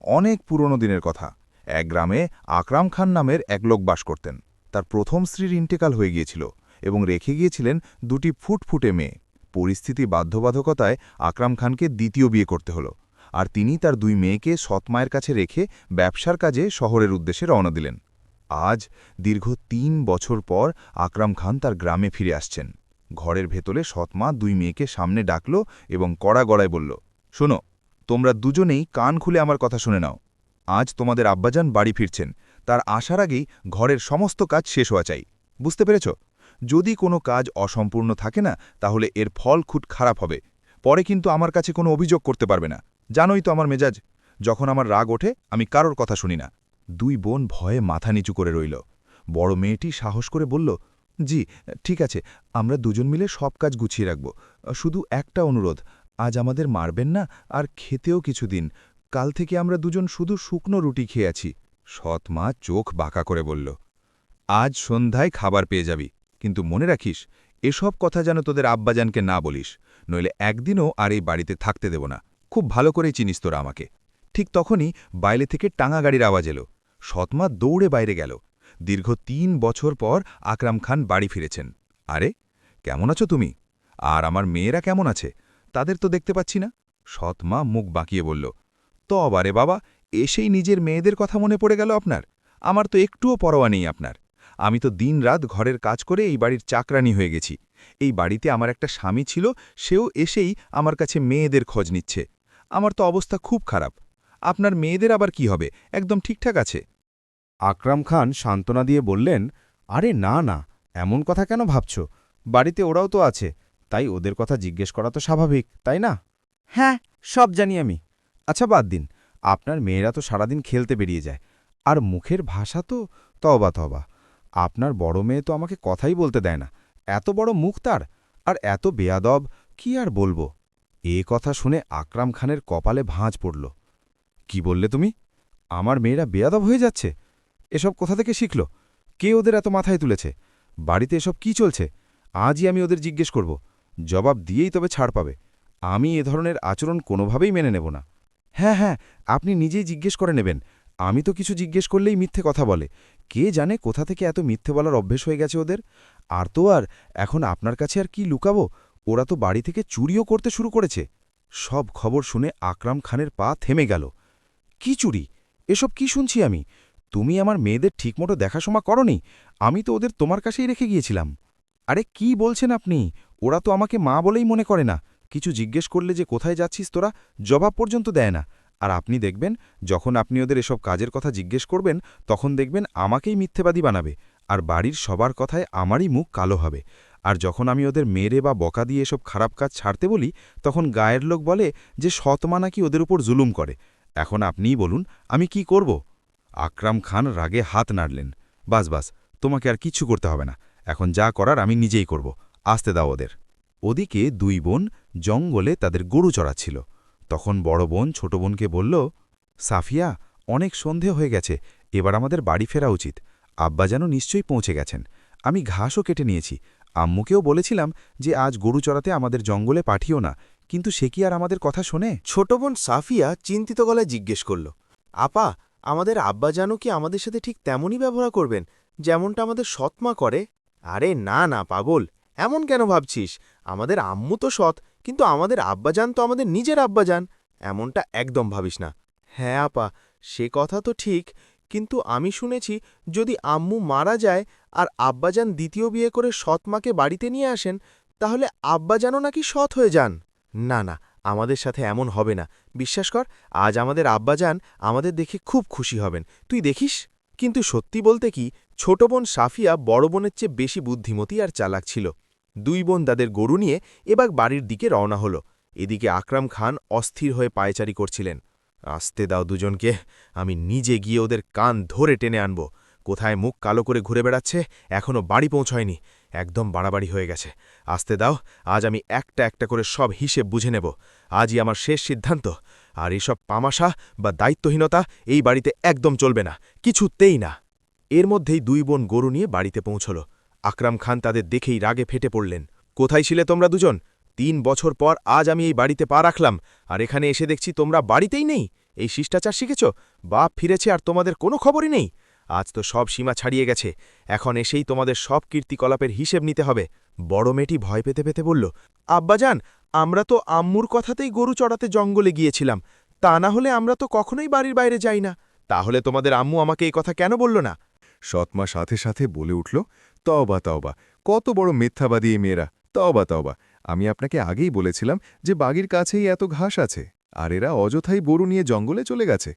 অনেক পুরনো দিনের কথা। এক গ্রামে আকরাম খান নামের এক লোক বাস করতেন। তার প্রথম স্ত্রীর ইন্তেকাল হয়ে গিয়েছিল এবং রেখে গিয়েছিলেন দুটি ফুটফুটে মেয়ে। পরিস্থিতি বাধ্যবাধকতায় আকরাম খানকে দ্বিতীয় বিয়ে করতে হলো, আর তিনি তার দুই মেয়েকে সৎমায়ের কাছে রেখে ব্যবসার কাজে শহরের উদ্দেশ্যে রওনা দিলেন। আজ দীর্ঘ ৩ বছর পর আকরাম খান তার গ্রামে ফিরে আসছেন। ঘরের ভেতরে সৎমা দুই মেয়েকে সামনে ডাকল এবং কড়া গলায় বলল, শোনো, তোমরা দুজনেই কান খুলে আমার কথা শুনে নাও। আজ তোমাদের আব্বাজান বাড়ি ফিরছেন। তার আসার আগেই ঘরের সমস্ত কাজ শেষ হওয়া চাই। বুঝতে পেরেছ? যদি কোনো কাজ অসম্পূর্ণ থাকে না, তাহলে এর ফল খুব খারাপ হবে। পরে কিন্তু আমার কাছে কোনো অভিযোগ করতে পারবে না। জানোই তো আমার মেজাজ, যখন আমার রাগ ওঠে আমি কারোর কথা শুনি না। দুই বোন ভয়ে মাথা নিচু করে রইল। বড় মেয়েটি সাহস করে বলল, জি, ঠিক আছে, আমরা দুজন মিলে সব কাজ গুছিয়ে রাখব। শুধু একটা অনুরোধ, আজ আমাদের মারবেন না, আর খেতেও কিছু দিন। কাল থেকে আমরা দুজন শুধু শুকনো রুটি খেয়ে আছি। সৎ মা চোখ বাঁকা করে বলল, আজ সন্ধ্যায় খাবার পেয়ে যাবি, কিন্তু মনে রাখিস, এসব কথা যেন তোদের আব্বাজানকে না বলিস, নইলে একদিনও আর এই বাড়িতে থাকতে দেব না। খুব ভালো করেই চিনিস তোরা আমাকে। ঠিক তখনই বাইরে থেকে টাঙা গাড়ির আওয়াজ এলো। সৎমা দৌড়ে বাইরে গেল। দীর্ঘ ৩ বছর পর আকরাম খান বাড়ি ফিরেছেন। আরে, কেমন আছো তুমি? আর আমার মেয়েরা কেমন আছে? তাদের তো দেখতে পাচ্ছি না। সৎমা মুখ বাঁকিয়ে বলল, তো আবারে বাবা, এসেই নিজের মেয়েদের কথা মনে পড়ে গেল আপনার? আমার তো একটুও পরোয়া নেই আপনার। আমি তো দিনরাত ঘরের কাজ করে এই বাড়ির চাকরানি হয়ে গেছি। এই বাড়িতে আমার একটা স্বামী ছিল, সেও এসেই আমার কাছে মেয়েদের খোঁজ নিচ্ছে। আমার তো অবস্থা খুব খারাপ। আপনার মেয়েদের আবার কি হবে? একদম ঠিকঠাক আছে। আকরাম খান সান্ত্বনা দিয়ে বললেন, আরে না না, এমন কথা কেন ভাবছ? বাড়িতে ওরাও তো আছে, তাই ওদের কথা জিজ্ঞেস করা তো স্বাভাবিক, তাই না? হ্যাঁ, সব জানি আমি। আচ্ছা বাদ দিন, আপনার মেয়েরা তো সারাদিন খেলতে বেরিয়ে যায়, আর মুখের ভাষা তো তবা তবা। আপনার বড় মেয়ে তো আমাকে কথাই বলতে দেয় না। এত বড় মুখ তার, আর এত বেয়াদব, কি আর বলবো। এ কথা শুনে আকরাম খানের কপালে ভাঁজ পড়ল। কি বললে তুমি? আমার মেয়েরা বেয়াদব হয়ে যাচ্ছে? এসব কোথা থেকে শিখল? কে ওদের এত মাথায় তুলেছে? বাড়িতে এসব কি চলছে? আজই আমি ওদের জিজ্ঞেস করব। জবাব দিয়েই তবে ছাড় পাবে। আমি এ ধরনের আচরণ কোনোভাবেই মেনে নেব না। হ্যাঁ হ্যাঁ, আপনি নিজেই জিজ্ঞেস করে নেবেন। আমি তো কিছু জিজ্ঞেস করলেই মিথ্যে কথা বলে। কে জানে কোথা থেকে এত মিথ্যে বলার অভ্যেস হয়ে গেছে ওদের। আর তো আর এখন আপনার কাছে আর কি লুকাবো? ওরা তো বাড়ি থেকে চুরিও করতে শুরু করেছে। সব খবর শুনে আকরাম খানের পা থেমে গেল। কি চুরি? এসব কি শুনছি আমি? তুমি আমার মেয়েদের ঠিকমতো দেখাশোনা করনি? আমি তো ওদের তোমার কাছেই রেখে গিয়েছিলাম। আরে কি বলছেন আপনি? ওরা তো আমাকে মা বলেই মনে করে না। কিছু জিজ্ঞেস করলে যে কোথায় যাচ্ছিস তোরা, জবাব পর্যন্ত দেয় না। আর আপনি দেখবেন, যখন আপনি ওদের এসব কাজের কথা জিজ্ঞেস করবেন, তখন দেখবেন আমাকেই মিথ্যেবাদী বানাবে, আর বাড়ির সবার কথায় আমারই মুখ কালো হবে। আর যখন আমি ওদের মেরে বা বকা দিয়ে এসব খারাপ কাজ ছাড়তে বলি, তখন গায়ের লোক বলে যে সৎমা নাকি ওদের উপর জুলুম করে। এখন আপনিই বলুন, আমি কি করব? আকরাম খান রাগে হাত নাড়লেন। বাস বাস, তোমাকে আর কিচ্ছু করতে হবে না। এখন যা করার আমি নিজেই করব। আসতে দাও ওদের। ওদিকে দুই বোন জঙ্গলে তাদের গরু চড়াচ্ছিল। তখন বড় বোন ছোট বোনকে বলল, সাফিয়া, অনেক সন্ধে হয়ে গেছে, এবার আমাদের বাড়ি ফেরা উচিত। আব্বা যেন নিশ্চয়ই পৌঁছে গেছেন। আমি ঘাসও কেটে নিয়েছি। আম্মুকেও বলেছিলাম যে আজ গরু চড়াতে আমাদের জঙ্গলে পাঠিও না, কিন্তু সে কি আর আমাদের কথা শোনে? ছোট বোন সাফিয়া চিন্তিত গলায় জিজ্ঞেস করল, আপা, আমাদের আব্বাজানও কি আমাদের সাথে ঠিক তেমনই ব্যবহার করবেন, যেমনটা আমাদের সৎমা করে? আরে না না পাগল, এমন কেন ভাবছিস? আমাদের আম্মু তো সৎ, কিন্তু আমাদের আব্বাজান তো আমাদের নিজের আব্বাজান। এমনটা একদম ভাবিস না। হ্যাঁ আপা, সে কথা তো ঠিক, কিন্তু আমি শুনেছি যদি আম্মু মারা যায় আর আব্বাজান দ্বিতীয় বিয়ে করে সৎমাকে বাড়িতে নিয়ে আসেন, তাহলে আব্বাজানও নাকি সৎ হয়ে যান। না না, আমাদের সাথে এমন হবে না। বিশ্বাস কর, আজ আমাদের আব্বাজান আমাদের দেখে খুব খুশি হবেন, তুই দেখিস। কিন্তু সত্যি বলতে কি, ছোট বোন সাফিয়া বড় বোনের চেয়ে বেশি বুদ্ধিমতী আর চালাক ছিল। দুই বোন তাদের গরু নিয়ে এবার বাড়ির দিকে রওনা হল। এদিকে আকরাম খান অস্থির হয়ে পায়চারি করছিলেন। আসতে দাও দুজনকে, আমি নিজে গিয়ে ওদের কান ধরে টেনে আনব। কোথায় মুখ কালো করে ঘুরে বেড়াচ্ছে, এখনও বাড়ি পৌঁছয়নি। একদম বাড়াবাড়ি হয়ে গেছে। আসতে দাও, আজ আমি একটা একটা করে সব হিসেব বুঝে নেব। আজই আমার শেষ সিদ্ধান্ত। আর এসব পামাশা বা দায়িত্বহীনতা এই বাড়িতে একদম চলবে না, কিছুতেই না। এর মধ্যেই দুই বোন গরু নিয়ে বাড়িতে পৌঁছল। আকরাম খান তাদের দেখেই রাগে ফেটে পড়লেন। কোথায় ছিলে তোমরা দুজন? ৩ বছর পর আজ আমি এই বাড়িতে পা রাখলাম, আর এখানে এসে দেখছি তোমরা বাড়িতেই নেই। এই শিষ্টাচার শিখেছ? বাপ ফিরেছে আর তোমাদের কোনো খবরই নেই। আজ তো সব সীমা ছাড়িয়ে গেছে, এখন এসেই তোমাদের সব কীর্তিকলাপের হিসেব নিতে হবে। বড় মেয়েটি ভয় পেতে পেতে বলল, আব্বাজান, আমরা তো আম্মুর কথাতেই গরু চড়াতে জঙ্গলে গিয়েছিলাম, তা না হলে আমরা তো কখনোই বাড়ির বাইরে যাই না। তাহলে তোমাদের আম্মু আমাকে এই কথা কেন বলল না? সৎমা সাথে সাথে বলে উঠল, তওবা তওবা, কত বড় মিথ্যাবাদী এই মেয়েরা, তওবা তওবা। আমি আপনাকে আগেই বলেছিলাম যে বাগির কাছেই এত ঘাস আছে, আর এরা অযথাই গরু নিয়ে জঙ্গলে চলে গেছে।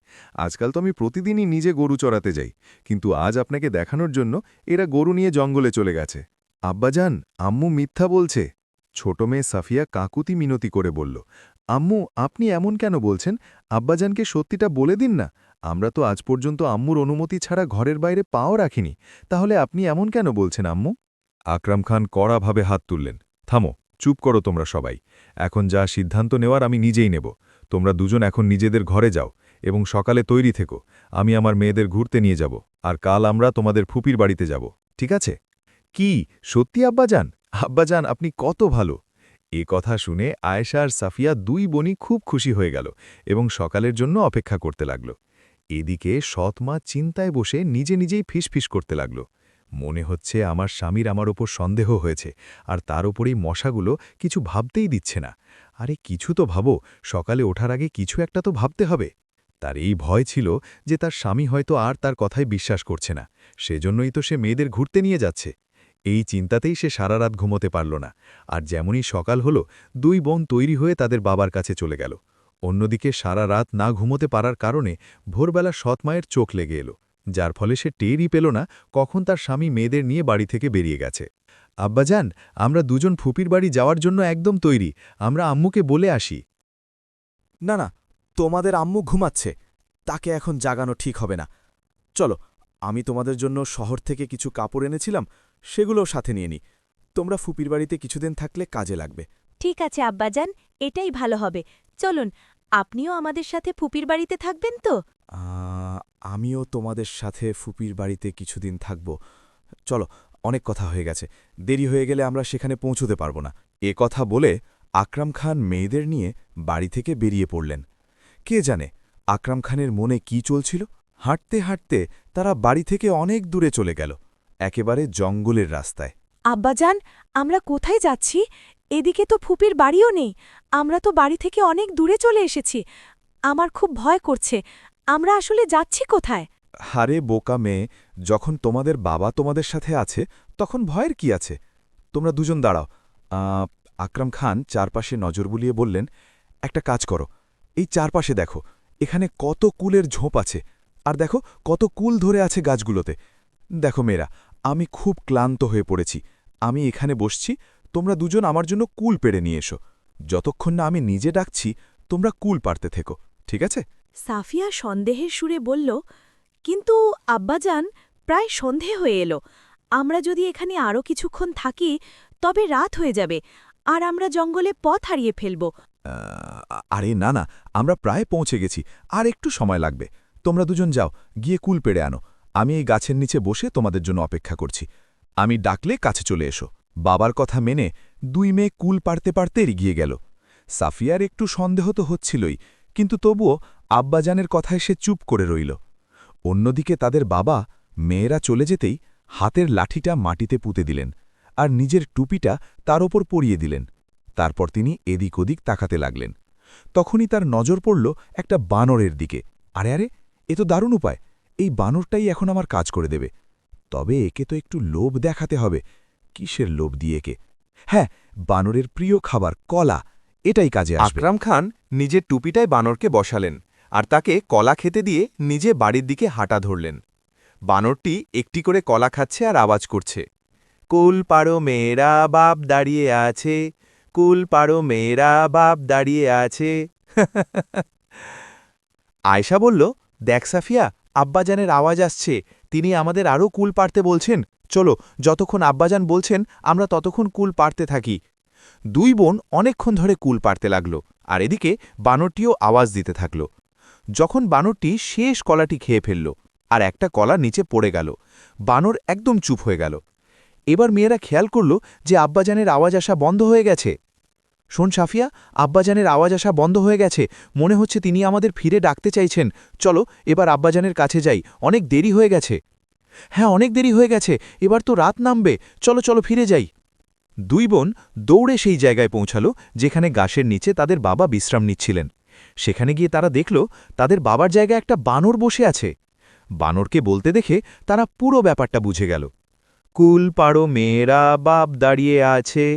আজকাল তো আমি প্রতিদিনই নিজে গরু চড়াতে যাই, কিন্তু আজ আপনাকে দেখানোর জন্য এরা গরু নিয়ে জঙ্গলে চলে গেছে। আব্বাজান, আম্মু মিথ্যা বলছে। ছোট মেয়ে সাফিয়া কাকুতি মিনতি করে বলল, আম্মু, আপনি এমন কেন বলছেন? আব্বাজানকে সত্যিটা বলে দিন না। আমরা তো আজ পর্যন্ত আম্মুর অনুমতি ছাড়া ঘরের বাইরে পাও রাখিনি, তাহলে আপনি এমন কেন বলছেন আম্মু? আকরাম খান কড়াভাবে হাত তুললেন। থামো, চুপ করো তোমরা সবাই। এখন যা সিদ্ধান্ত নেওয়ার আমি নিজেই নেব। তোমরা দুজন এখন নিজেদের ঘরে যাও এবং সকালে তৈরি থেকো। আমি আমার মেয়েদের ঘুরতে নিয়ে যাব, আর কাল আমরা তোমাদের ফুপির বাড়িতে যাব, ঠিক আছে? কি সত্যি আব্বাজান? আব্বাজান, আপনি কত ভালো। এ কথা শুনে আয়েশা আর সাফিয়া দুই বোনই খুব খুশি হয়ে গেল এবং সকালের জন্য অপেক্ষা করতে লাগল। এদিকে সৎমা চিন্তায় বসে নিজে নিজেই ফিসফিস করতে লাগল। মনে হচ্ছে আমার স্বামীর আমার ওপর সন্দেহ হয়েছে, আর তার ওপরেই মশাগুলো কিছু ভাবতেই দিচ্ছে না। আরে কিছু তো ভাবো, সকালে ওঠার আগে কিছু একটা তো ভাবতে হবে। তার এই ভয় ছিল যে তার স্বামী হয়তো আর তার কথায় বিশ্বাস করছে না, সেজন্যই তো সে মেয়েদের ঘুরতে নিয়ে যাচ্ছে। এই চিন্তাতেই সে সারা রাত ঘুমোতে পারল না, আর যেমনই সকাল হলো দুই বোন তৈরি হয়ে তাদের বাবার কাছে চলে গেল। অন্যদিকে সারা রাত না ঘুমোতে পারার কারণে ভোরবেলা সৎমায়ের চোখ লেগে এলো, যার ফলে সে টেরই পেল না কখন তার স্বামী মেয়েদের নিয়ে বাড়ি থেকে বেরিয়ে গেছে। আব্বাজান, আমরা দুজন ফুপির বাড়ি যাওয়ার জন্য একদম তৈরি, আমরা আম্মুকে বলে আসি। না না, তোমাদের আম্মু ঘুমাচ্ছে, তাকে এখন জাগানো ঠিক হবে না। চলো, আমি তোমাদের জন্য শহর থেকে কিছু কাপড় এনেছিলাম, সেগুলোও সাথে নিয়ে নি। তোমরা ফুপির বাড়িতে কিছুদিন থাকলে কাজে লাগবে। ঠিক আছে আব্বাজান, এটাই ভালো হবে। চলুন, আপনিও আমাদের সাথে ফুপির বাড়িতে থাকবেন তো? আমিও তোমাদের সাথে ফুপির বাড়িতে কিছুদিন থাকব। চলো, অনেক কথা হয়ে গেছে, দেরি হয়ে গেলে আমরা সেখানে পৌঁছতে পারব না। এ কথা বলে আকরাম খান মেয়েদের নিয়ে বাড়ি থেকে বেরিয়ে পড়লেন। কে জানে আকরাম খানের মনে কি চলছিল। হাঁটতে হাঁটতে তারা বাড়ি থেকে অনেক দূরে চলে গেল, একেবারে জঙ্গলের রাস্তায়। আব্বাজান, আমরা কোথায় যাচ্ছি? এদিকে তো ফুপির বাড়িও নেই। আমরা তো বাড়ি থেকে অনেক দূরে চলে এসেছি। আমার খুব ভয় করছে। আমরা আসলে যাচ্ছি কোথায়? হারে বোকা মেয়ে, যখন তোমাদের বাবা তোমাদের সাথে আছে তখন ভয়ের কি আছে? তোমরা দুজন দাঁড়াও। আকরাম খান চারপাশে নজর বুলিয়ে বললেন, একটা কাজ করো, এই চারপাশে দেখো, এখানে কত কুলের ঝোপ আছে, আর দেখো কত কুল ধরে আছে গাছগুলোতে। দেখো মেয়েরা, আমি খুব ক্লান্ত হয়ে পড়েছি, আমি এখানে বসছি, তোমরা দুজন আমার জন্য কুল পেড়ে নিয়ে এসো। যতক্ষণ না আমি নিজে ডাকছি তোমরা কুল পারতে থেকো, ঠিক আছে? সাফিয়া সন্দেহের সুরে বলল, কিন্তু আব্বাজান, প্রায় সন্ধে হয়ে এলো। আমরা যদি এখানে আরও কিছুক্ষণ থাকি তবে রাত হয়ে যাবে, আর আমরা জঙ্গলে পথ হারিয়ে ফেলব। আরে না না, আমরা প্রায় পৌঁছে গেছি, আর একটু সময় লাগবে। তোমরা দুজন যাও, গিয়ে কুল পেড়ে আনো। আমি এই গাছের নিচে বসে তোমাদের জন্য অপেক্ষা করছি। আমি ডাকলে কাছে চলে এসো। বাবার কথা মেনে দুই মেয়ে কুল পারতে পারতে এগিয়ে গেল। সাফিয়ার একটু সন্দেহ তো হচ্ছিলই, কিন্তু তবুও আব্বাজানের কথায় সে চুপ করে রইল। অন্যদিকে তাদের বাবা মেয়েরা চলে যেতেই হাতের লাঠিটা মাটিতে পুঁতে দিলেন, আর নিজের টুপিটা তার ওপর পরিয়ে দিলেন। তারপর তিনি এদিক ওদিক তাকাতে লাগলেন। তখনই তার নজর পড়ল একটা বানরের দিকে। আরে আরে, এ তো দারুণ উপায়, এই বানরটাই এখন আমার কাজ করে দেবে। তবে একে তো একটু লোভ দেখাতে হবে। কিসের লোভ দিয়ে একে? হ্যাঁ, বানরের প্রিয় খাবার কলা, এটাই কাজে আসবে। আকরাম খান নিজের টুপিটায় বানরকে বসালেন, আর তাকে কলা খেতে দিয়ে নিজে বাড়ির দিকে হাঁটা ধরলেন। বানরটি একটি করে কলা খাচ্ছে আর আওয়াজ করছে, কুল পাড়ো মেয়েরা বাপ দাঁড়িয়ে আছে, কুল পাড়ো মেয়েরা বাপ দাঁড়িয়ে আছে। আয়শা বলল, দেখ সাফিয়া, আব্বাজানের আওয়াজ আসছে, তিনি আমাদের আরও কুল পাড়তে বলছেন। চলো, যতক্ষণ আব্বাজান বলছেন আমরা ততক্ষণ কুল পাড়তে থাকি। দুই বোন অনেকক্ষণ ধরে কুল পাড়তে লাগল, আর এদিকে বানরটিও আওয়াজ দিতে থাকল। যখন বানরটি শেষ কলাটি খেয়ে ফেলল, আর একটা কলা নিচে পড়ে গেল, বানর একদম চুপ হয়ে গেল। এবার মেয়েরা খেয়াল করল যে আব্বাজানের আওয়াজ আসা বন্ধ হয়ে গেছে। শোন সাফিয়া, আব্বাজানের আওয়াজ আসা বন্ধ হয়ে গেছে। মনে হচ্ছে তিনি আমাদের ফিরে ডাকতে চাইছেন। চলো এবার আব্বাজানের কাছে যাই, অনেক দেরি হয়ে গেছে। হ্যাঁ, অনেক দেরি হয়ে গেছে, এবার তো রাত নামবে। চলো চলো ফিরে যাই। দুই বোন দৌড়ে সেই জায়গায় পৌঁছালো যেখানে গাছের নিচে তাদের বাবা বিশ্রাম নিচ্ছিলেন। সেখানে গিয়ে তারা দেখল তাদের বাবার জায়গায় একটা বানর বসে আছে। বানরকে বলতে দেখে তারা পুরো ব্যাপারটা বুঝে গেল। কুল পাড়ো মেয়েরা, বাপ দাঁড়িয়ে আছে।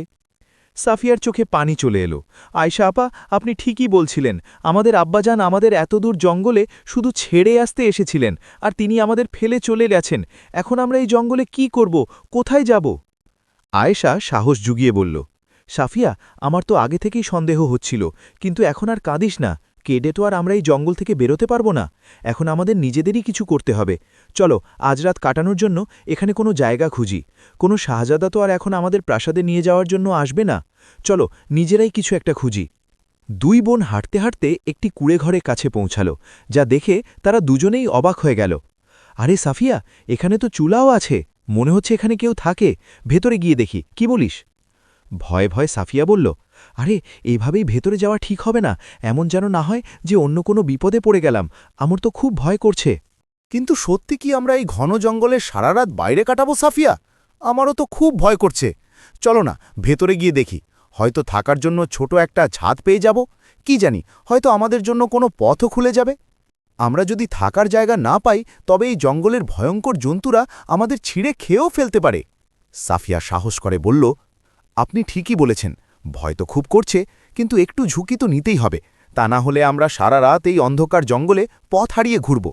সাফিয়ার চোখে পানি চলে এলো। আয়শা আপা, আপনি ঠিকই বলছিলেন। আমাদের আব্বাজান আমাদের এতদূর জঙ্গলে শুধু ছেড়ে আসতে এসেছিলেন, আর তিনি আমাদের ফেলে চলে গেছেন। এখন আমরা এই জঙ্গলে কি করব, কোথায় যাব? আয়েশা সাহস জুগিয়ে বলল, সাফিয়া, আমার তো আগে থেকেই সন্দেহ হচ্ছিল, কিন্তু এখন আর কাঁদিস না। কেডে তো আর আমরা এই জঙ্গল থেকে বেরোতে পারবো না। এখন আমাদের নিজেদেরই কিছু করতে হবে। চলো আজ রাত কাটানোর জন্য এখানে কোনো জায়গা খুঁজি। কোনো শাহজাদা তো আর এখন আমাদের প্রাসাদে নিয়ে যাওয়ার জন্য আসবে না। চলো নিজেরাই কিছু একটা খুঁজি। দুই বোন হাঁটতে হাঁটতে একটি কুঁড়েঘরের কাছে পৌঁছালো, যা দেখে তারা দুজনেই অবাক হয়ে গেল। আরে সাফিয়া, এখানে তো চুলাও আছে। মনে হচ্ছে এখানে কেউ থাকে। ভেতরে গিয়ে দেখি, কি বলিস? ভয়ে ভয়ে সাফিয়া বলল, আরে এইভাবেই ভেতরে যাওয়া ঠিক হবে না। এমন যেন না হয় যে অন্য কোনো বিপদে পড়ে গেলাম। আমার তো খুব ভয় করছে। কিন্তু সত্যি কি আমরা এই ঘন জঙ্গলে সারা রাত বাইরে কাটাবো সাফিয়া? আমারও তো খুব ভয় করছে। চলো না ভেতরে গিয়ে দেখি, হয়তো থাকার জন্য ছোট একটা ছাদ পেয়ে যাব। কি জানি, হয়তো আমাদের জন্য কোনো পথও খুলে যাবে। আমরা যদি থাকার জায়গা না পাই, তবে এই জঙ্গলের ভয়ঙ্কর জন্তুরা আমাদের ছিঁড়ে খেয়েও ফেলতে পারে। সাফিয়া সাহস করে বলল, আপনি ঠিকই বলেছেন। ভয় তো খুব করছে, কিন্তু একটু ঝুঁকি তো নিতেই হবে। তা না হলে আমরা সারা রাত এই অন্ধকার জঙ্গলে পথ হারিয়ে ঘুরব।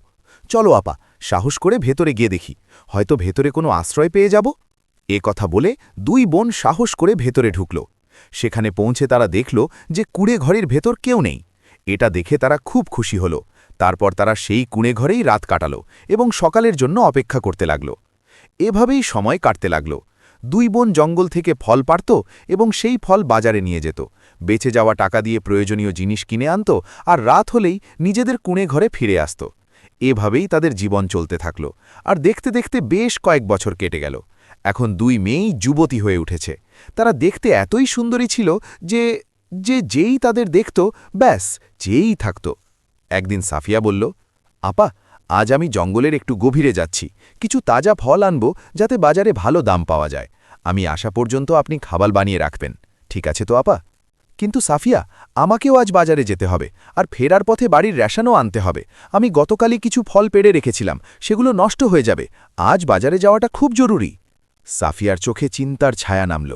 চলো আপা, সাহস করে ভেতরে গিয়ে দেখি, হয়তো ভেতরে কোনো আশ্রয় পেয়ে যাব। এ কথা বলে দুই বোন সাহস করে ভেতরে ঢুকল। সেখানে পৌঁছে তারা দেখল যে কুঁড়ে ঘরের ভেতর কেউ নেই। এটা দেখে তারা খুব খুশি হল। তারপর তারা সেই কুঁড়ে ঘরেই রাত কাটালো এবং সকালের জন্য অপেক্ষা করতে লাগল। এভাবেই সময় কাটতে লাগল। দুই বোন জঙ্গল থেকে ফল পাড়ত এবং সেই ফল বাজারে নিয়ে যেত। বেঁচে যাওয়া টাকা দিয়ে প্রয়োজনীয় জিনিস কিনে আনত, আর রাত হলেই নিজেদের কুঁড়ে ঘরে ফিরে আসত। এভাবেই তাদের জীবন চলতে থাকল। আর দেখতে দেখতে বেশ কয়েক বছর কেটে গেল। এখন দুই মেয়েই যুবতী হয়ে উঠেছে। তারা দেখতে এতই সুন্দরী ছিল যে যেই তাদের দেখত, ব্যাস চেয়েই থাকত। একদিন সাফিয়া বলল, আপা, আজ আমি জঙ্গলের একটু গভীরে যাচ্ছি। কিছু তাজা ফল আনব, যাতে বাজারে ভালো দাম পাওয়া যায়। আমি আসা পর্যন্ত আপনি খাবার বানিয়ে রাখবেন, ঠিক আছে তো আপা? কিন্তু সাফিয়া, আমাকেও আজ বাজারে যেতে হবে, আর ফেরার পথে বাড়ির রেশনও আনতে হবে। আমি গতকালই কিছু ফল পেড়ে রেখেছিলাম, সেগুলো নষ্ট হয়ে যাবে। আজ বাজারে যাওয়াটা খুব জরুরি। সাফিয়ার চোখে চিন্তার ছায়া নামল।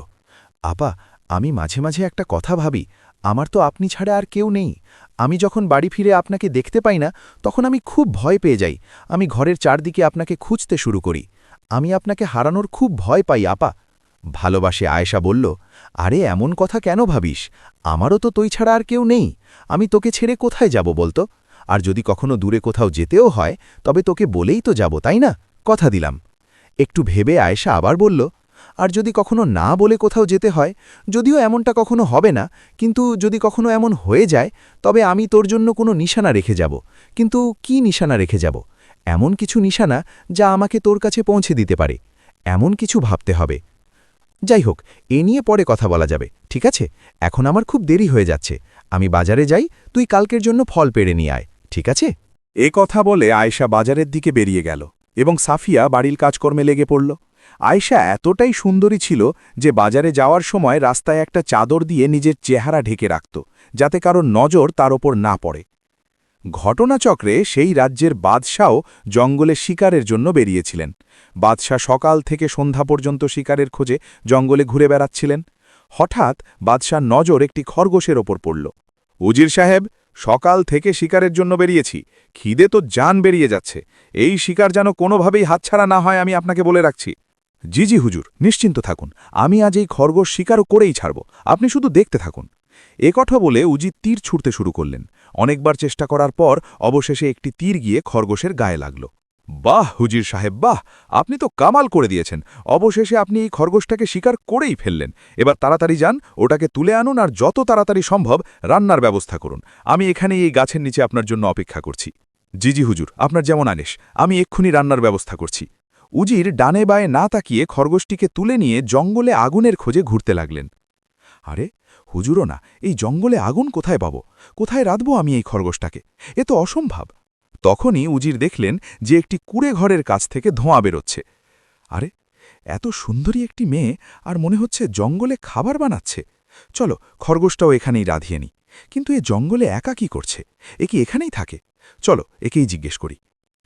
আপা, আমি মাঝে মাঝে একটা কথা ভাবি, আমার তো আপনি ছাড়া আর কেউ নেই। আমি যখন বাড়ি ফিরে আপনাকে দেখতে পাই না, তখন আমি খুব ভয় পেয়ে যাই। আমি ঘরের চারদিকে আপনাকে খুঁজতে শুরু করি। আমি আপনাকে হারানোর খুব ভয় পাই আপা। ভালোবাসে আয়েশা বলল, আরে এমন কথা কেন ভাবিস? আমারও তো তুই ছাড়া আর কেউ নেই। আমি তোকে ছেড়ে কোথায় যাব বলতো? আর যদি কখনো দূরে কোথাও যেতেও হয়, তবে তোকে বলেই তো যাব, তাই না? কথা দিলাম। একটু ভেবে আয়েশা আবার বলল, আর যদি কখনো না বলে কোথাও যেতে হয়, যদিও এমনটা কখনো হবে না, কিন্তু যদি কখনো এমন হয়ে যায়, তবে আমি তোর জন্য কোনো নিশানা রেখে যাব। কিন্তু কি নিশানা রেখে যাব? এমন কিছু নিশানা যা আমাকে তোর কাছে পৌঁছে দিতে পারে। এমন কিছু ভাবতে হবে। যাই হোক, এ নিয়ে পরে কথা বলা যাবে, ঠিক আছে? এখন আমার খুব দেরি হয়ে যাচ্ছে। আমি বাজারে যাই, তুই কালকের জন্য ফল পেড়ে নিয়ে আয়, ঠিক আছে? এ কথা বলে আয়েশা বাজারের দিকে বেরিয়ে গেল এবং সাফিয়া বাড়ির কাজকর্মে লেগে পড়ল। আয়েশা এতটাই সুন্দরী ছিল যে বাজারে যাওয়ার সময় রাস্তায় একটা চাদর দিয়ে নিজের চেহারা ঢেকে রাখত, যাতে কারোর নজর তার ওপর না পড়ে। ঘটনাচক্রে সেই রাজ্যের বাদশাও জঙ্গলে শিকারের জন্য বেরিয়েছিলেন। বাদশাহ সকাল থেকে সন্ধ্যা পর্যন্ত শিকারের খোঁজে জঙ্গলে ঘুরে বেড়াচ্ছিলেন। হঠাৎ বাদশার নজর একটি খরগোশের ওপর পড়ল। উজির সাহেব, সকাল থেকে শিকারের জন্য বেরিয়েছি। খিদে তো জান বেরিয়ে যাচ্ছে। এই শিকার যেন কোনোভাবেই হাতছাড়া না হয়, আমি আপনাকে বলে রাখছি। জি জি হুজুর, নিশ্চিন্ত থাকুন। আমি আজ এই খরগোশ শিকারও করেই ছাড়ব। আপনি শুধু দেখতে থাকুন। এ কথা বলে উজির তীর ছুঁড়তে শুরু করলেন। অনেকবার চেষ্টা করার পর অবশেষে একটি তীর গিয়ে খরগোশের গায়ে লাগল। বাহ হুজির সাহেব, বাহ! আপনি তো কামাল করে দিয়েছেন। অবশেষে আপনি এই খরগোশটাকে শিকার করেই ফেললেন। এবার তাড়াতাড়ি যান, ওটাকে তুলে আনুন, আর যত তাড়াতাড়ি সম্ভব রান্নার ব্যবস্থা করুন। আমি এখানে এই গাছের নিচে আপনার জন্য অপেক্ষা করছি। জি জি হুজুর, আপনার যেমন আদেশ। আমি এক্ষুনি রান্নার ব্যবস্থা করছি। উজির ডানে বায়ে না তাকিয়ে খরগোশটিকে তুলে নিয়ে জঙ্গলে আগুনের খোঁজে ঘুরতে লাগলেন। আরে হুজুরও না, এই জঙ্গলে আগুন কোথায় পাবো? কোথায় রাঁধবো আমি এই খরগোশটাকে? এ তো অসম্ভব। তখনই উজির দেখলেন যে একটি কুঁড়ে ঘরের কাছ থেকে ধোঁয়া বেরোচ্ছে। আরে এত সুন্দরী একটি মেয়ে, আর মনে হচ্ছে জঙ্গলে খাবার বানাচ্ছে। চলো খরগোশটাও এখানেই রাঁধিয়ে নি। কিন্তু এ জঙ্গলে একা কি করছে? এ কি এখানেই থাকে? চলো একেই জিজ্ঞেস করি।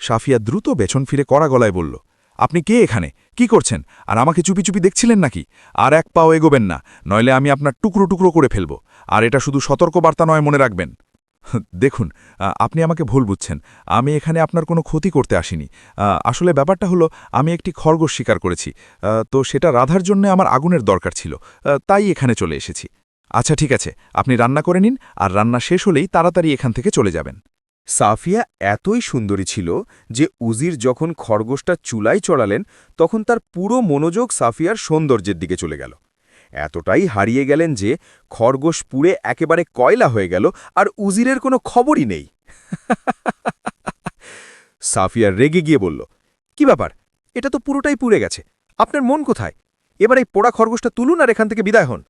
সাফিয়া দ্রুত পেছন ফিরে কড়া গলায় বলল, আপনি কে এখানে? কি করছেন? আর আমাকে চুপি চুপি দেখছিলেন নাকি? আর এক পাও এগোবেন না, নইলে আমি আপনার টুকরো টুকরো করে ফেলব। আর এটা শুধু সতর্কবার্তা নয়, মনে রাখবেন। দেখুন, আপনি আমাকে ভুল বুঝছেন। আমি এখানে আপনার কোনো ক্ষতি করতে আসিনি। আসলে ব্যাপারটা হলো, আমি একটি খরগোশ শিকার করেছি, তো সেটা রাধার জন্য আমার আগুনের দরকার ছিল, তাই এখানে চলে এসেছি। আচ্ছা ঠিক আছে, আপনি রান্না করে নিন, আর রান্না শেষ হলেই তাড়াতাড়ি এখান থেকে চলে যাবেন। সাফিয়া এতই সুন্দরী ছিল যে উজির যখন খরগোশটা চুলায় চড়ালেন তখন তার পুরো মনোযোগ সাফিয়ার সৌন্দর্যের দিকে চলে গেল। এতটাই হারিয়ে গেলেন যে খরগোশ পুড়ে একেবারে কয়লা হয়ে গেল, আর উজিরের কোনো খবরই নেই। সাফিয়া রেগে গিয়ে বলল, কি ব্যাপার? এটা তো পুরোটাই পুড়ে গেছে। আপনার মন কোথায়? এবার এই পোড়া খরগোশটা তুলুন আর এখান থেকে বিদায় হন।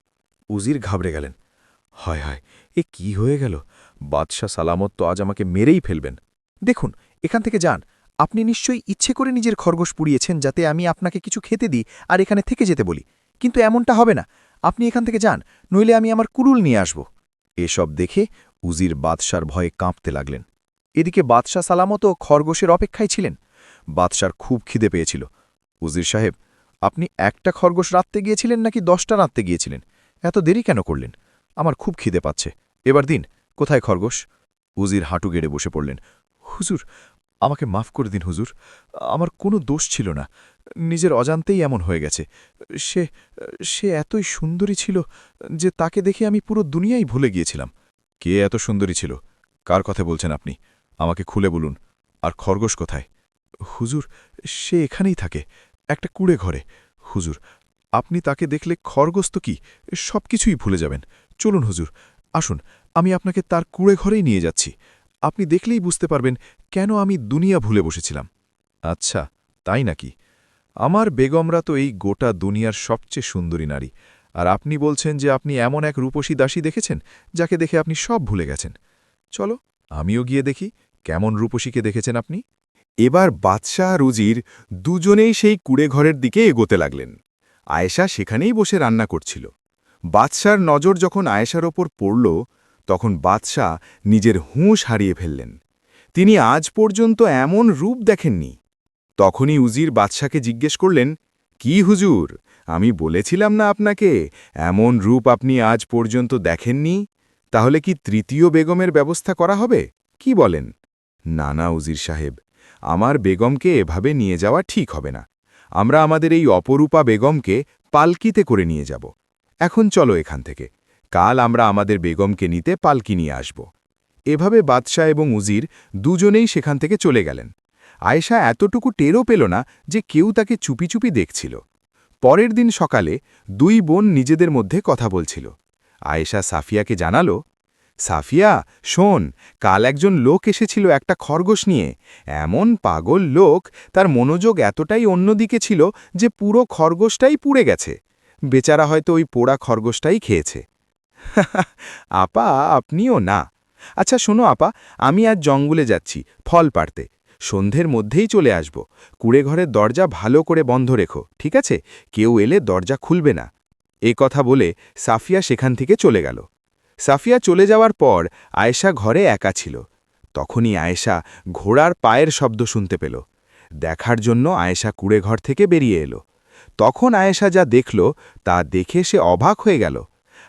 উজির ঘাবড়ে গেলেন। হায় হায়, এ কি হয়ে গেল? বাদশাহ সালামত তো আজ আমাকে মেরেই ফেলবেন। দেখুন, এখান থেকে যান। আপনি নিশ্চয়ই ইচ্ছে করে নিজের খরগোশ পুড়িয়েছেন যাতে আমি আপনাকে কিছু খেতে দিই আর এখানে থেকে যেতে বলি। কিন্তু এমনটা হবে না। আপনি এখান থেকে যান, নইলে আমি আমার কুড়ুল নিয়ে আসব। এসব দেখে উজির বাদশার ভয়ে কাঁপতে লাগলেন। এদিকে বাদশাহ সালামতও খরগোশের অপেক্ষায় ছিলেন। বাদশার খুব খিদে পেয়েছিল। উজির সাহেব, আপনি একটা খরগোশ রাঁধতে গিয়েছিলেন নাকি 10টা রাঁধতে গিয়েছিলেন? এত দেরি কেন করলেন? আমার খুব খিদে পাচ্ছে। এবার দিন, কোথায় খরগোশ? উজির হাঁটু গেড়ে বসে পড়লেন। হুজুর, আমাকে মাফ করে দিন হুজুর, আমার কোনো দোষ ছিল না, নিজের অজান্তেই এমন হয়ে গেছে। সে সে এতই সুন্দরী ছিল যে তাকে দেখে আমি পুরো দুনিয়াই ভুলে গিয়েছিলাম। কে এত সুন্দরী ছিল? কার কথা বলছেন আপনি? আমাকে খুলে বলুন। আর খরগোশ কোথায়? হুজুর, সে এখানেই থাকে, একটা কুঁড়ে ঘরে। হুজুর, আপনি তাকে দেখলে খরগোশ তো কি, সব কিছুই ভুলে যাবেন। চলুন হুজুর, আসুন, আমি আপনাকে তার কুঁড়ে ঘরেই নিয়ে যাচ্ছি। আপনি দেখলেই বুঝতে পারবেন কেন আমি দুনিয়া ভুলে বসেছিলাম। আচ্ছা, তাই নাকি? আমার বেগমরা তো এই গোটা দুনিয়ার সবচেয়ে সুন্দরী নারী, আর আপনি বলছেন যে আপনি এমন এক রূপসী দাসী দেখেছেন যাকে দেখে আপনি সব ভুলে গেছেন। চলো, আমিও গিয়ে দেখি কেমন রূপসীকে দেখেছেন আপনি। এবার বাদশাহ আর উজির দুজনেই সেই কুঁড়ে ঘরের দিকে এগোতে লাগলেন। আয়েশা সেখানেই বসে রান্না করছিল। বাদশার নজর যখন আয়েশার ওপর পড়ল, তখন বাদশাহ নিজের হুঁশ হারিয়ে ফেললেন। তিনি আজ পর্যন্ত এমন রূপ দেখেননি। তখনই উজির বাদশাকে জিজ্ঞেস করলেন, কি হুজুর, আমি বলেছিলাম না আপনাকে এমন রূপ আপনি আজ পর্যন্ত দেখেননি? তাহলে কি তৃতীয় বেগমের ব্যবস্থা করা হবে? কি বলেন? না না উজির সাহেব, আমার বেগমকে এভাবে নিয়ে যাওয়া ঠিক হবে না। আমরা আমাদের এই অপরূপা বেগমকে পালকিতে করে নিয়ে যাব। এখন চলো এখান থেকে, কাল আমরা আমাদের বেগমকে নিতে পালকি নিয়ে আসব। এভাবে বাদশাহ এবং উজির দুজনেই সেখান থেকে চলে গেলেন। আয়েশা এতটুকু টেরও পেল না যে কেউ তাকে চুপি চুপি দেখছিল। পরের দিন সকালে দুই বোন নিজেদের মধ্যে কথা বলছিল। আয়েশা সাফিয়াকে জানালো, সাফিয়া, শোন, কাল একজন লোক এসেছিল একটা খরগোশ নিয়ে। এমন পাগল লোক, তার মনোযোগ এতটাই অন্যদিকে ছিল যে পুরো খরগোশটাই পুড়ে গেছে। বেচারা হয়তো ওই পোড়া খরগোশটাই খেয়েছে। আপা, আপনিও না। আচ্ছা শোনো আপা, আমি আজ জঙ্গলে যাচ্ছি ফল পাড়তে। সন্ধ্যের মধ্যেই চলে আসব। কুঁড়ে ঘরের দরজা ভালো করে বন্ধ রেখো, ঠিক আছে? কেউ এলে দরজা খুলবে না। এ কথা বলে সাফিয়া সেখান থেকে চলে গেল। সাফিয়া চলে যাওয়ার পর আয়েশা ঘরে একা ছিল। তখনই আয়েশা ঘোড়ার পায়ের শব্দ শুনতে পেল। দেখার জন্য আয়েশা কুঁড়ে ঘর থেকে বেরিয়ে এলো। তখন আয়েশা যা দেখল তা দেখে সে অবাক হয়ে গেল।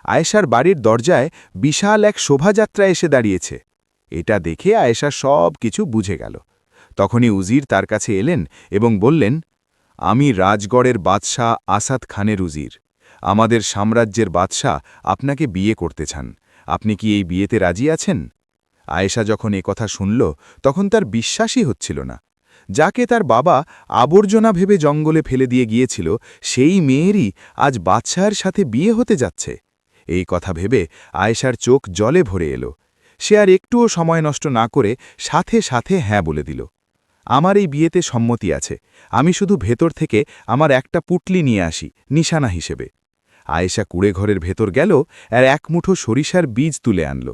আয়েশার বাড়ির দরজায় বিশাল এক শোভাযাত্রা এসে দাঁড়িয়েছে। এটা দেখে আয়েশা সব কিছু বুঝে গেল। তখনই উজির তার কাছে এলেন এবং বললেন, আমি রাজগড়ের বাদশাহ আসাদ খানের উজির। আমাদের সাম্রাজ্যের বাদশাহ আপনাকে বিয়ে করতে চান। আপনি কি এই বিয়েতে রাজি আছেন? আয়েশা যখন কথা শুনল তখন তার বিশ্বাসই হচ্ছিল না। যাকে তার বাবা আবর্জনা ভেবে জঙ্গলে ফেলে দিয়ে গিয়েছিল, সেই মেয়েরই আজ বাদশাহের সাথে বিয়ে হতে যাচ্ছে। এই কথা ভেবে আয়েশার চোখ জলে ভরে এলো। সে আর একটুও সময় নষ্ট না করে সাথে সাথে হ্যাঁ বলে দিল। আমার এই বিয়েতে সম্মতি আছে। আমি শুধু ভেতর থেকে আমার একটা পুটলি নিয়ে আসি নিশানা হিসেবে। আয়েশা কুঁড়েঘরের ভেতর গেল আর এক মুঠো সরিষার বীজ তুলে আনল।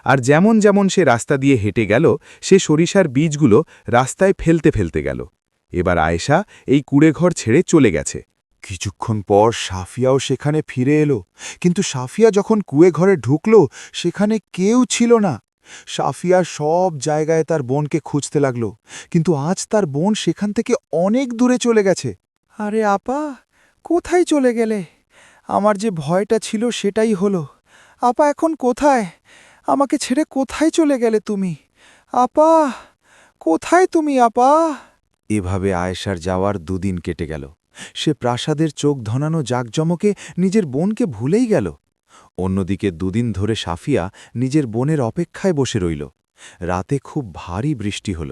আর যেমন যেমন সে রাস্তা দিয়ে হেঁটে গেল, সে সরিষার বীজগুলো রাস্তায় ফেলতে ফেলতে গেল। এবার আয়েশা এই কুঁড়েঘর ছেড়ে চলে গেছে। কিছুক্ষণ পর সাফিয়াও সেখানে ফিরে এলো, কিন্তু সাফিয়া যখন কুঁড়েঘরে ঢুকল, সেখানে কেউ ছিল না। সাফিয়া সব জায়গায় তার বোনকে খুঁজতে লাগল, কিন্তু আজ তার বোন সেখান থেকে অনেক দূরে চলে গেছে। আরে আপা, কোথায় চলে গেলে? আমার যে ভয়টা ছিল সেটাই হলো। আপা এখন কোথায়? আমাকে ছেড়ে কোথায় চলে গেলে তুমি? আপা, কোথায় তুমি আপা? এভাবে আয়েশার যাওয়ার 2 দিন কেটে গেল। সে প্রাসাদের চোখ ধনানো জাকজমকে নিজের বোনকে ভুলেই গেল। অন্যদিকে 2 দিন ধরে সাফিয়া নিজের বোনের অপেক্ষায় বসে রইল। রাতে খুব ভারী বৃষ্টি হল,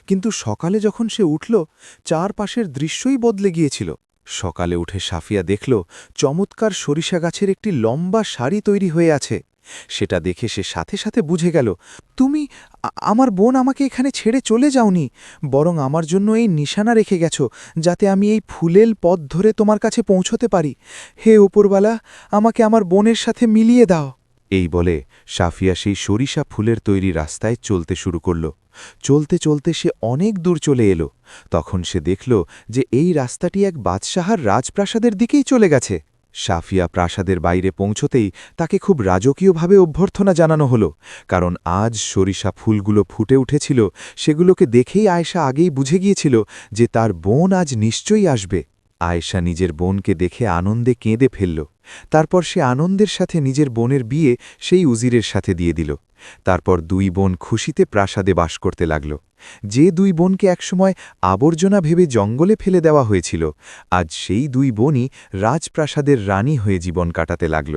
কিন্তু সকালে যখন সে উঠল, চারপাশের দৃশ্যই বদলে গিয়েছিল। সকালে উঠে সাফিয়া দেখল চমৎকার সরিষা গাছের একটি লম্বা সারি তৈরি হয়ে আছে। সেটা দেখে সে সাথে সাথে বুঝে গেল, তুমি আমার বোন আমাকে এখানে ছেড়ে চলে যাওনি, বরং আমার জন্য এই নিশানা রেখে গেছো, যাতে আমি এই ফুলেল পথ ধরে তোমার কাছে পৌঁছতে পারি। হে উপরবালা, আমাকে আমার বোনের সাথে মিলিয়ে দাও। এই বলে সাফিয়া সেই সরিষা ফুলের তৈরি রাস্তায় চলতে শুরু করল। চলতে চলতে সে অনেক দূর চলে এলো। তখন সে দেখল যে এই রাস্তাটি এক বাদশাহার রাজপ্রাসাদের দিকেই চলে গেছে। সাফিয়া প্রাসাদের বাইরে পৌঁছতেই তাকে খুব রাজকীয়ভাবে অভ্যর্থনা জানানো হলো, কারণ আজ সরিষা ফুলগুলো ফুটে উঠেছিল। সেগুলোকে দেখেই আয়েশা আগেই বুঝে গিয়েছিল যে তার বোন আজ নিশ্চয়ই আসবে। আয়েশা নিজের বোনকে দেখে আনন্দে কেঁদে ফেলল। তারপর সে আনন্দের সাথে নিজের বোনের বিয়ে সেই উজিরের সাথে দিয়ে দিল। তারপর 2 বোন খুশিতে প্রাসাদে বাস করতে লাগল। যে 2 বোনকে একসময় আবর্জনা ভেবে জঙ্গলে ফেলে দেওয়া হয়েছিল, আজ সেই 2 বোনই রাজপ্রাসাদের রানী হয়ে জীবন কাটাতে লাগল।